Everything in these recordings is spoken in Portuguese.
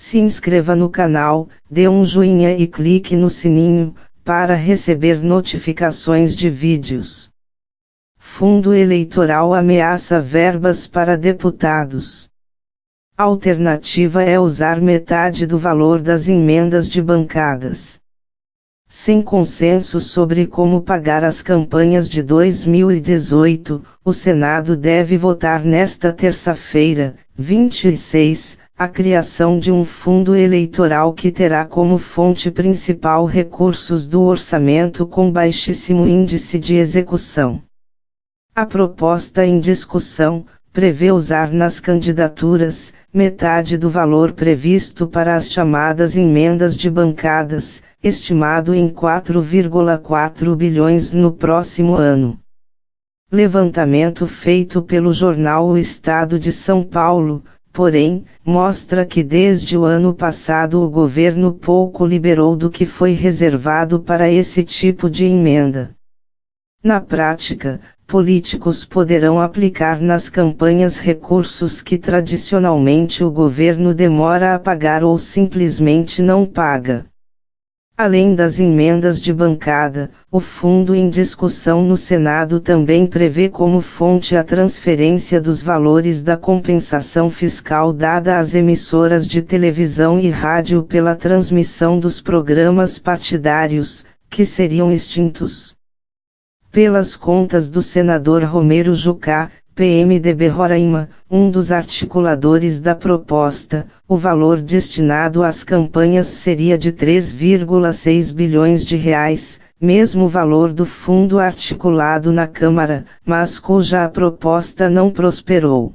Se inscreva no canal, dê um joinha e clique no sininho, para receber notificações de vídeos. Fundo eleitoral ameaça verbas para deputados. A alternativa é usar metade do valor das emendas de bancadas. Sem consenso sobre como pagar as campanhas de 2018, o Senado deve votar nesta terça-feira, 26, a criação de um fundo eleitoral que terá como fonte principal recursos do orçamento com baixíssimo índice de execução. A proposta em discussão prevê usar nas candidaturas metade do valor previsto para as chamadas emendas de bancadas, estimado em 4,4 bilhões no próximo ano. Levantamento feito pelo jornal O Estado de São Paulo, porém, mostra que desde o ano passado o governo pouco liberou do que foi reservado para esse tipo de emenda. Na prática, políticos poderão aplicar nas campanhas recursos que tradicionalmente o governo demora a pagar ou simplesmente não paga. Além das emendas de bancada, o fundo em discussão no Senado também prevê como fonte a transferência dos valores da compensação fiscal dada às emissoras de televisão e rádio pela transmissão dos programas partidários, que seriam extintos. Pelas contas do senador Romero Jucá, PMDB Roraima, um dos articuladores da proposta, o valor destinado às campanhas seria de 3,6 bilhões de reais, mesmo valor do fundo articulado na Câmara, mas cuja a proposta não prosperou.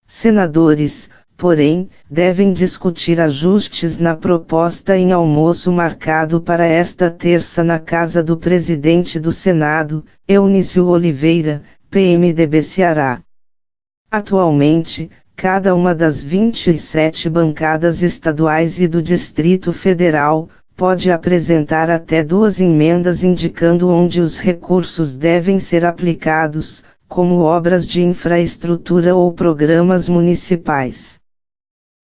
Senadores, porém, devem discutir ajustes na proposta em almoço marcado para esta terça na casa do presidente do Senado, Eunício Oliveira, PMDB Ceará. Atualmente, cada uma das 27 bancadas estaduais e do Distrito Federal pode apresentar até 2 emendas indicando onde os recursos devem ser aplicados, como obras de infraestrutura ou programas municipais.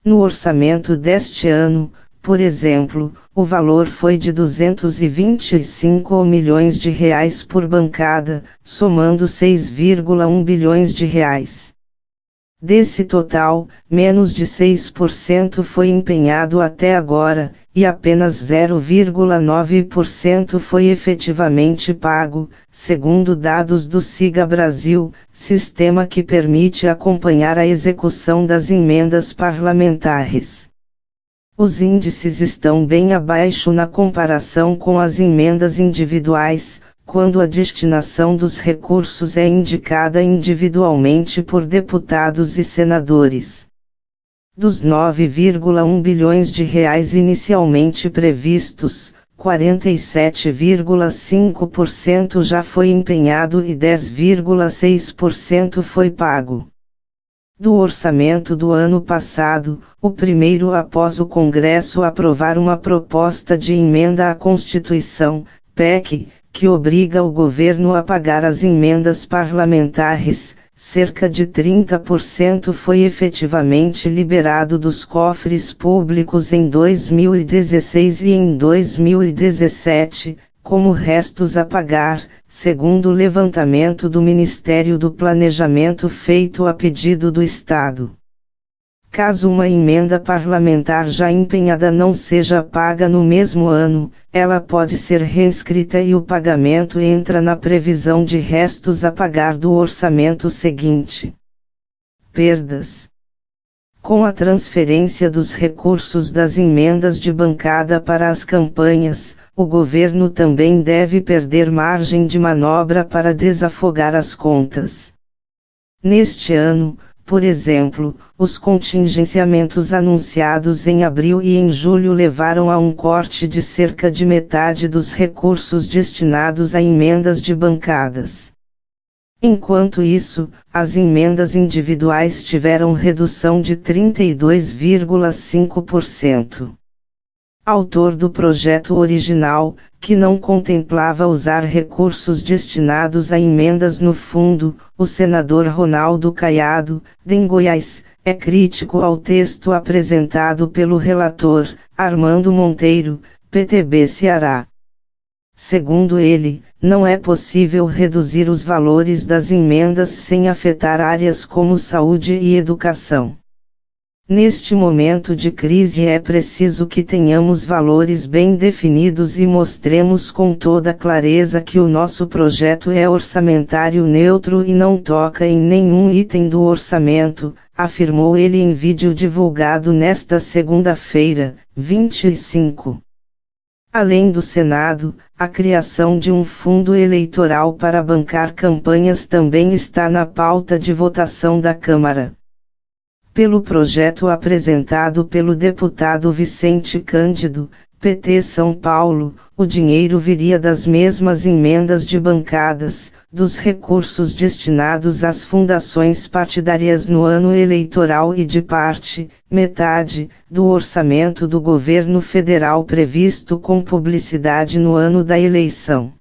No orçamento deste ano, por exemplo, o valor foi de 225 milhões de reais por bancada, somando 6,1 bilhões de reais. Desse total, menos de 6% foi empenhado até agora, e apenas 0,9% foi efetivamente pago, segundo dados do Siga Brasil, sistema que permite acompanhar a execução das emendas parlamentares. Os índices estão bem abaixo na comparação com as emendas individuais, quando a destinação dos recursos é indicada individualmente por deputados e senadores. Dos 9,1 bilhões de reais inicialmente previstos, 47,5% já foi empenhado e 10,6% foi pago. Do orçamento do ano passado, o primeiro após o Congresso aprovar uma proposta de emenda à Constituição, PEC, que obriga o governo a pagar as emendas parlamentares, cerca de 30% foi efetivamente liberado dos cofres públicos em 2016 e em 2017, como restos a pagar, segundo o levantamento do Ministério do Planejamento feito a pedido do Estado. Caso uma emenda parlamentar já empenhada não seja paga no mesmo ano, ela pode ser reinscrita e o pagamento entra na previsão de restos a pagar do orçamento seguinte. Perdas. Com a transferência dos recursos das emendas de bancada para as campanhas, o governo também deve perder margem de manobra para desafogar as contas. Neste ano, por exemplo, os contingenciamentos anunciados em abril e em julho levaram a um corte de cerca de metade dos recursos destinados a emendas de bancadas. Enquanto isso, as emendas individuais tiveram redução de 32,5%. Autor do projeto original, que não contemplava usar recursos destinados a emendas no fundo, o senador Ronaldo Caiado, de Goiás, é crítico ao texto apresentado pelo relator, Armando Monteiro, PTB Ceará. Segundo ele, não é possível reduzir os valores das emendas sem afetar áreas como saúde e educação. Neste momento de crise é preciso que tenhamos valores bem definidos e mostremos com toda clareza que o nosso projeto é orçamentário neutro e não toca em nenhum item do orçamento, afirmou ele em vídeo divulgado nesta segunda-feira, 25. Além do Senado, a criação de um fundo eleitoral para bancar campanhas também está na pauta de votação da Câmara. Pelo projeto apresentado pelo deputado Vicente Cândido, PT São Paulo, o dinheiro viria das mesmas emendas de bancadas, dos recursos destinados às fundações partidárias no ano eleitoral e de metade, do orçamento do governo federal previsto com publicidade no ano da eleição.